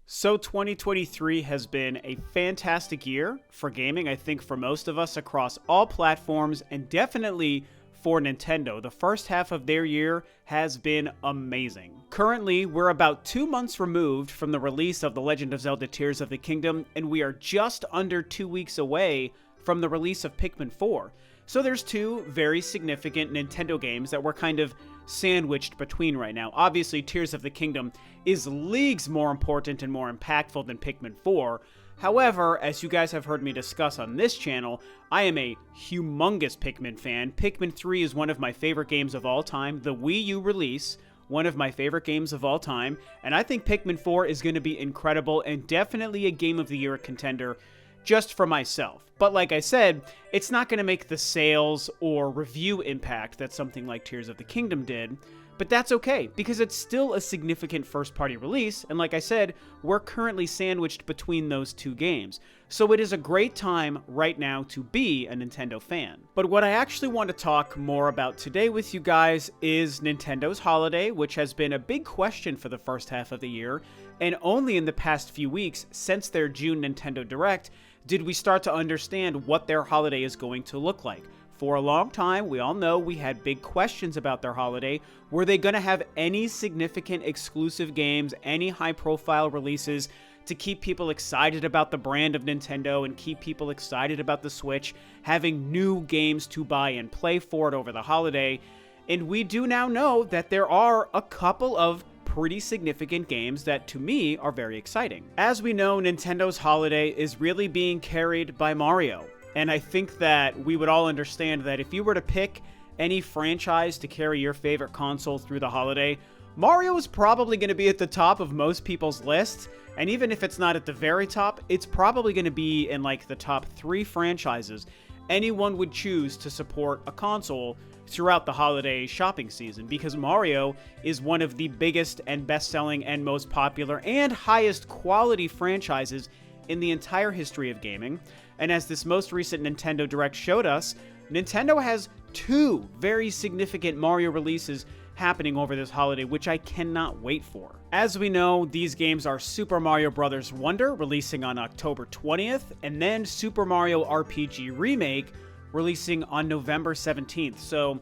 So 2023 has been a fantastic year for gaming, I think for most of us across all platforms, and definitely for Nintendo. The first half of their year has been amazing. Currently, we're about 2 months removed from the release of The Legend of Zelda Tears of the Kingdom, and we are just under 2 weeks away from the release of Pikmin 4. So there's two very significant Nintendo games that we're kind of sandwiched between right now. Obviously, Tears of the Kingdom is leagues more important and more impactful than Pikmin 4. However, as you guys have heard me discuss on this channel, I am a humongous Pikmin fan. Pikmin 3 is one of my favorite games of all time. The Wii U release, one of my favorite games of all time. And I think Pikmin 4 is going to be incredible and definitely a Game of the Year contender just for myself. But like I said, it's not going to make the sales or review impact that something like Tears of the Kingdom did, but that's okay, because it's still a significant first-party release, and like I said, we're currently sandwiched between those two games. So it is a great time right now to be a Nintendo fan. But what I actually want to talk more about today with you guys is Nintendo's holiday, which has been a big question for the first half of the year, and only in the past few weeks, since their June Nintendo Direct, did we start to understand what their holiday is going to look like. For a long time, we all know we had big questions about their holiday. Were they going to have any significant exclusive games, any high-profile releases to keep people excited about the brand of Nintendo and keep people excited about the Switch, having new games to buy and play for it over the holiday? And we do now know that there are a couple of pretty significant games that, to me, are very exciting. As we know, Nintendo's holiday is really being carried by Mario. And I think that we would all understand that if you were to pick any franchise to carry your favorite console through the holiday, Mario is probably going to be at the top of most people's lists. And even if it's not at the very top, it's probably going to be in like the top 3 franchises anyone would choose to support a console throughout the holiday shopping season, because Mario is one of the biggest and best-selling and most popular and highest quality franchises in the entire history of gaming. And as this most recent Nintendo Direct showed us, Nintendo has 2 very significant Mario releases happening over this holiday, which I cannot wait for. As we know, these games are Super Mario Bros. Wonder, releasing on October 20th, and then Super Mario RPG Remake, releasing on November 17th. So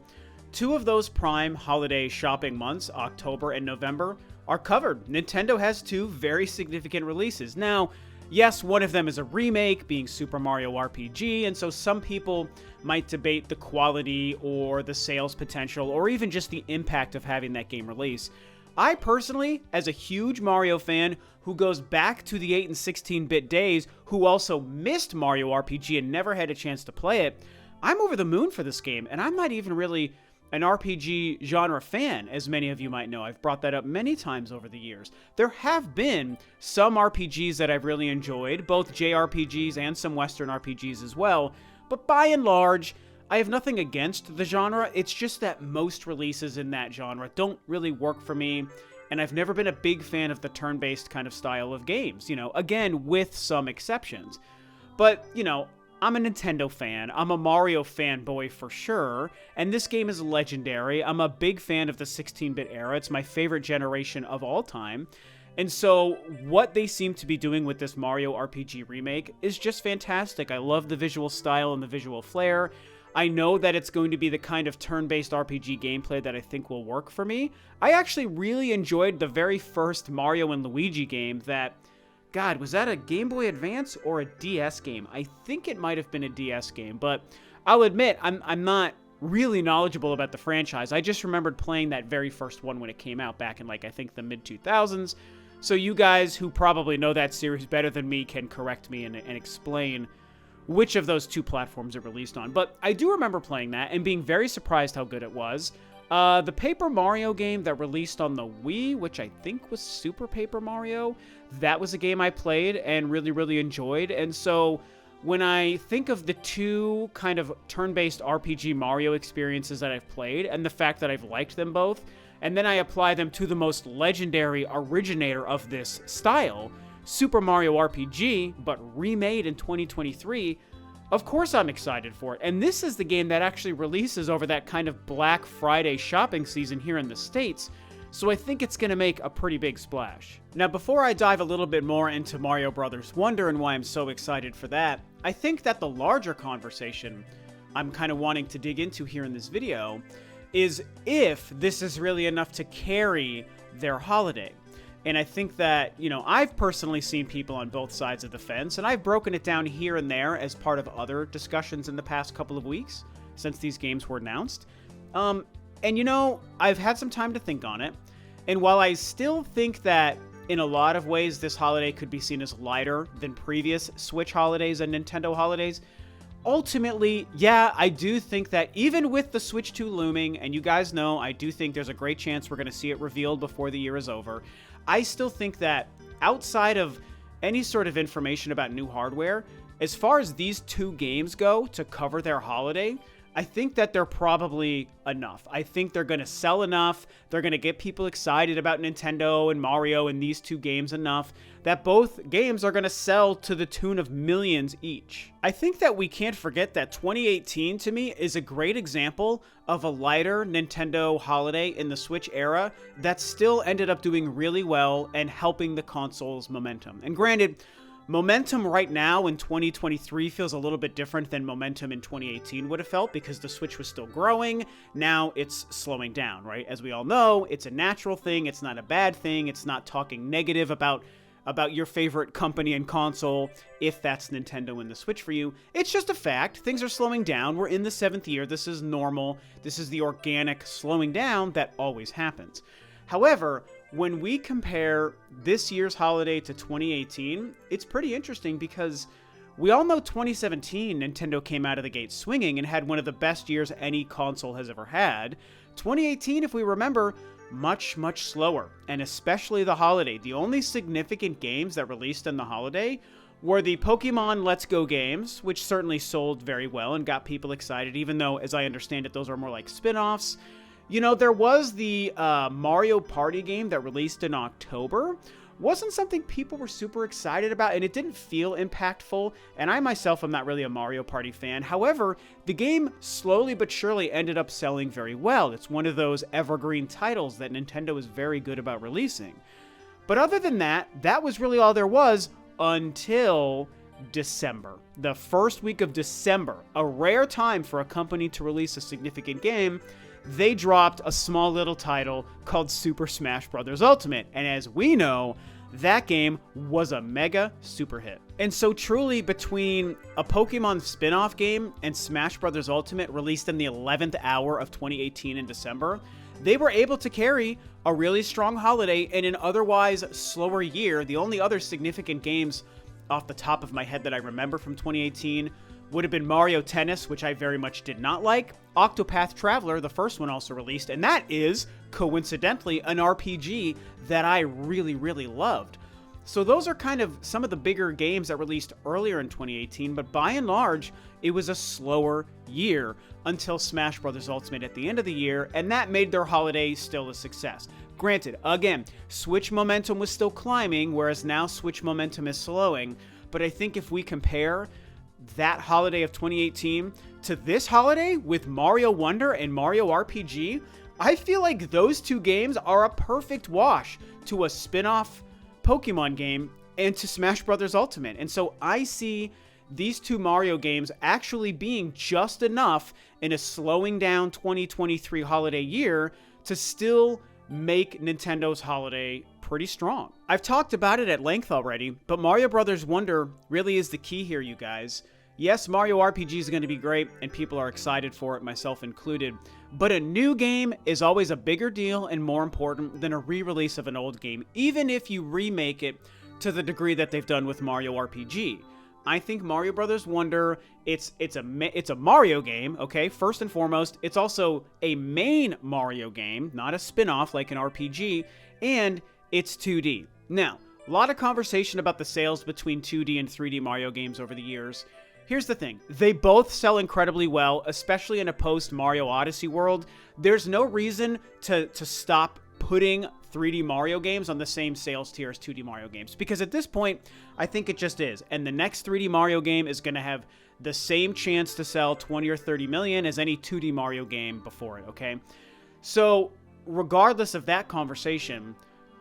2 of those prime holiday shopping months, October and November, are covered. Nintendo has 2 very significant releases. Now, yes, one of them is a remake, being Super Mario RPG, and so some people might debate the quality or the sales potential or even just the impact of having that game release. I personally, as a huge Mario fan who goes back to the 8 and 16-bit days, who also missed Mario RPG and never had a chance to play it, I'm over the moon for this game, and I'm not even really an RPG genre fan, as many of you might know. I've brought that up many times over the years. There have been some RPGs that I've really enjoyed, both JRPGs and some Western RPGs as well, but by and large, I have nothing against the genre. It's just that most releases in that genre don't really work for me, and I've never been a big fan of the turn-based kind of style of games, again, with some exceptions. But, I'm a Nintendo fan, I'm a Mario fanboy for sure, and this game is legendary. I'm a big fan of the 16-bit era. It's my favorite generation of all time. And so what they seem to be doing with this Mario RPG remake is just fantastic. I love the visual style and the visual flair. I know that it's going to be the kind of turn-based RPG gameplay that I think will work for me. I actually really enjoyed the very first Mario and Luigi game that, God, was that a Game Boy Advance or a DS game? I think it might have been a DS game, but I'll admit, I'm not really knowledgeable about the franchise. I just remembered playing that very first one when it came out back in, I think the mid-2000s. So you guys who probably know that series better than me can correct me and explain which of those 2 platforms it released on. But I do remember playing that and being very surprised how good it was. The Paper Mario game that released on the Wii, which I think was Super Paper Mario, that was a game I played and really, really enjoyed. And so when I think of the 2 kind of turn-based RPG Mario experiences that I've played and the fact that I've liked them both, and then I apply them to the most legendary originator of this style, Super Mario RPG, but remade in 2023, of course I'm excited for it. And this is the game that actually releases over that kind of Black Friday shopping season here in the States. so I think it's going to make a pretty big splash. Now, before I dive a little bit more into Mario Brothers Wonder and why I'm so excited for that, I think that the larger conversation I'm kind of wanting to dig into here in this video is if this is really enough to carry their holiday. And I think that, I've personally seen people on both sides of the fence, and I've broken it down here and there as part of other discussions in the past couple of weeks since these games were announced. I've had some time to think on it, and while I still think that in a lot of ways this holiday could be seen as lighter than previous Switch holidays and Nintendo holidays, ultimately, yeah, I do think that even with the Switch 2 looming, and you guys know I do think there's a great chance we're going to see it revealed before the year is over, I still think that outside of any sort of information about new hardware, as far as these two games go to cover their holiday, I think that they're probably enough. I think they're going to sell enough. They're going to get people excited about Nintendo and Mario and these two games enough that both games are going to sell to the tune of millions each. I think that we can't forget that 2018 to me is a great example of a lighter Nintendo holiday in the Switch era that still ended up doing really well and helping the console's momentum. And granted, momentum right now in 2023 feels a little bit different than momentum in 2018 would have felt because the Switch was still growing. Now it's slowing down, right? As we all know, it's a natural thing. It's not a bad thing. It's not talking negative about your favorite company and console if that's Nintendo and the Switch for you. It's just a fact. Things are slowing down. We're in the 7th year. This is normal. This is the organic slowing down that always happens. However, when we compare this year's holiday to 2018, it's pretty interesting because we all know 2017, Nintendo came out of the gate swinging and had one of the best years any console has ever had. 2018, if we remember, much, much slower, and especially the holiday. The only significant games that released in the holiday were the Pokemon Let's Go games, which certainly sold very well and got people excited, even though, as I understand it, those are more like spin-offs. There was the Mario Party game that released in October. Wasn't something people were super excited about, and it didn't feel impactful, and I myself am not really a Mario Party fan. However, the game slowly but surely ended up selling very well. It's one of those evergreen titles that Nintendo is very good about releasing. But other than that, that was really all there was until December. The first week of December, a rare time for a company to release a significant game, they dropped a small little title called Super Smash Bros. Ultimate, and as we know, that game was a mega super hit. And so truly, between a Pokemon spin-off game and Smash Bros. Ultimate released in the 11th hour of 2018 in December, they were able to carry a really strong holiday in an otherwise slower year. The only other significant games off the top of my head that I remember from 2018 would have been Mario Tennis, which I very much did not like. Octopath Traveler, the first one, also released, and that is, coincidentally, an RPG that I really, really loved. So those are kind of some of the bigger games that released earlier in 2018, but by and large, it was a slower year until Smash Bros. Ultimate at the end of the year, and that made their holiday still a success. Granted, again, Switch momentum was still climbing, whereas now Switch momentum is slowing, but I think if we compare that holiday of 2018 to this holiday with Mario Wonder and Mario RPG, I feel like those two games are a perfect wash to a spin-off Pokemon game and to Smash Bros. Ultimate. And so I see these two Mario games actually being just enough in a slowing down 2023 holiday year to still make Nintendo's holiday pretty strong. I've talked about it at length already, but Mario Brothers Wonder really is the key here, you guys. Yes, Mario RPG is going to be great, and people are excited for it, myself included, but a new game is always a bigger deal and more important than a re-release of an old game, even if you remake it to the degree that they've done with Mario RPG. I think Mario Brothers Wonder, it's a Mario game, okay, first and foremost. It's also a main Mario game, not a spin-off like an RPG, and it's 2D. Now, a lot of conversation about the sales between 2D and 3D Mario games over the years. Here's the thing. They both sell incredibly well, especially in a post-Mario Odyssey world. There's no reason to stop putting 3D Mario games on the same sales tier as 2D Mario games, because at this point, I think it just is. And the next 3D Mario game is going to have the same chance to sell 20 or 30 million as any 2D Mario game before it, okay? So regardless of that conversation,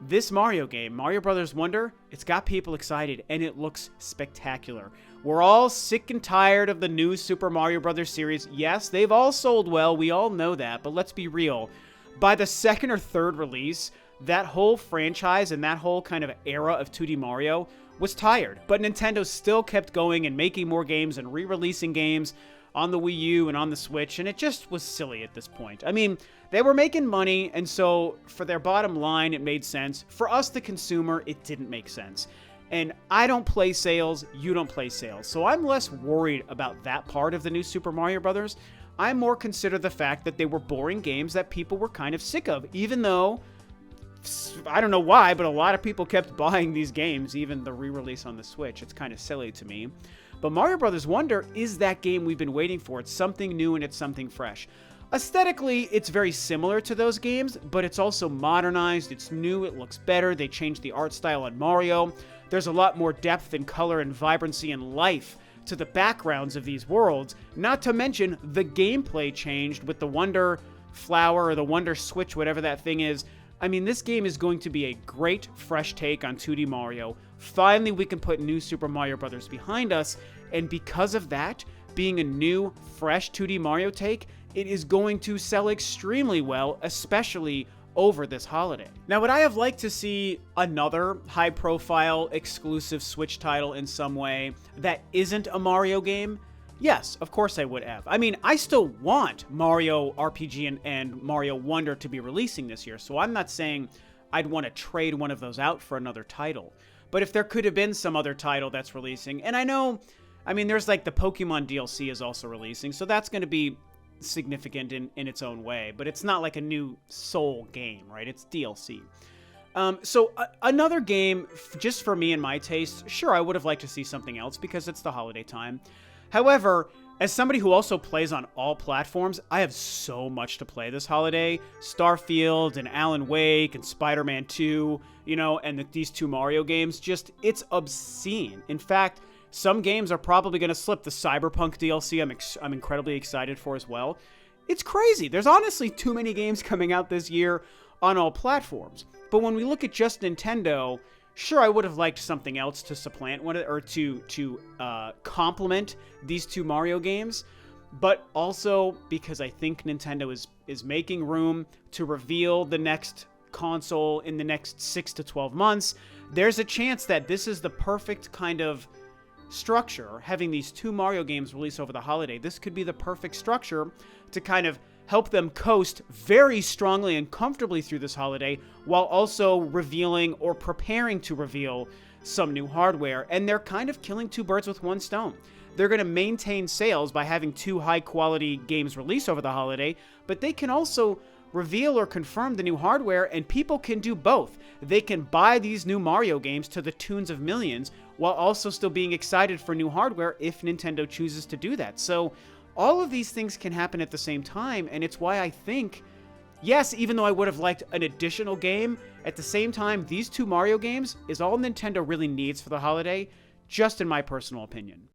this Mario game, Mario Brothers Wonder, it's got people excited, and it looks spectacular. We're all sick and tired of the new Super Mario Brothers series. Yes, they've all sold well, we all know that, but let's be real. By the second or third release, that whole franchise and that whole kind of era of 2D Mario was tired. But Nintendo still kept going and making more games and re-releasing games on the Wii U and on the Switch, and it just was silly at this point. I mean, they were making money, and so for their bottom line, it made sense. For us, the consumer, it didn't make sense. And I don't play sales, you don't play sales, so I'm less worried about that part of the new Super Mario Brothers. I more consider the fact that they were boring games that people were kind of sick of, even though, I don't know why, but a lot of people kept buying these games, even the re-release on the Switch. It's kind of silly to me. But Mario Brothers Wonder is that game we've been waiting for. It's something new and it's something fresh. Aesthetically, it's very similar to those games, but it's also modernized, it's new, it looks better, they changed the art style on Mario. There's a lot more depth and color and vibrancy and life to the backgrounds of these worlds, not to mention the gameplay changed with the Wonder Flower or the Wonder Switch, whatever that thing is. I mean, this game is going to be a great, fresh take on 2D Mario. Finally, we can put new Super Mario Bros. Behind us, and because of that, being a new, fresh 2D Mario take, it is going to sell extremely well, especially over this holiday. Now, would I have liked to see another high-profile, exclusive Switch title in some way that isn't a Mario game? Yes, of course I would have. I mean, I still want Mario RPG and Mario Wonder to be releasing this year, so I'm not saying I'd want to trade one of those out for another title. But if there could have been some other title that's releasing, and I mean, there's like the Pokemon DLC is also releasing, so that's going to be significant in its own way, but it's not like a new Soul game, right? It's DLC. Another game, just for me and my taste, sure, I would have liked to see something else because it's the holiday time. However, as somebody who also plays on all platforms, I have so much to play this holiday. Starfield and Alan Wake and Spider-Man 2, and these two Mario games, it's obscene. In fact, some games are probably going to slip. The Cyberpunk DLC I'm incredibly excited for as well. It's crazy. There's honestly too many games coming out this year on all platforms. But when we look at just Nintendo, sure, I would have liked something else to supplant one or to complement these two Mario games, but also because I think Nintendo is making room to reveal the next console in the next 6 to 12 months. There's a chance that this is the perfect kind of structure, having these two Mario games release over the holiday. This could be the perfect structure to kind of help them coast very strongly and comfortably through this holiday while also revealing or preparing to reveal some new hardware. And they're kind of killing two birds with one stone. They're going to maintain sales by having two high-quality games release over the holiday, but they can also reveal or confirm the new hardware, and people can do both. They can buy these new Mario games to the tunes of millions while also still being excited for new hardware if Nintendo chooses to do that. So all of these things can happen at the same time, and it's why I think, yes, even though I would have liked an additional game, at the same time, these two Mario games is all Nintendo really needs for the holiday, just in my personal opinion.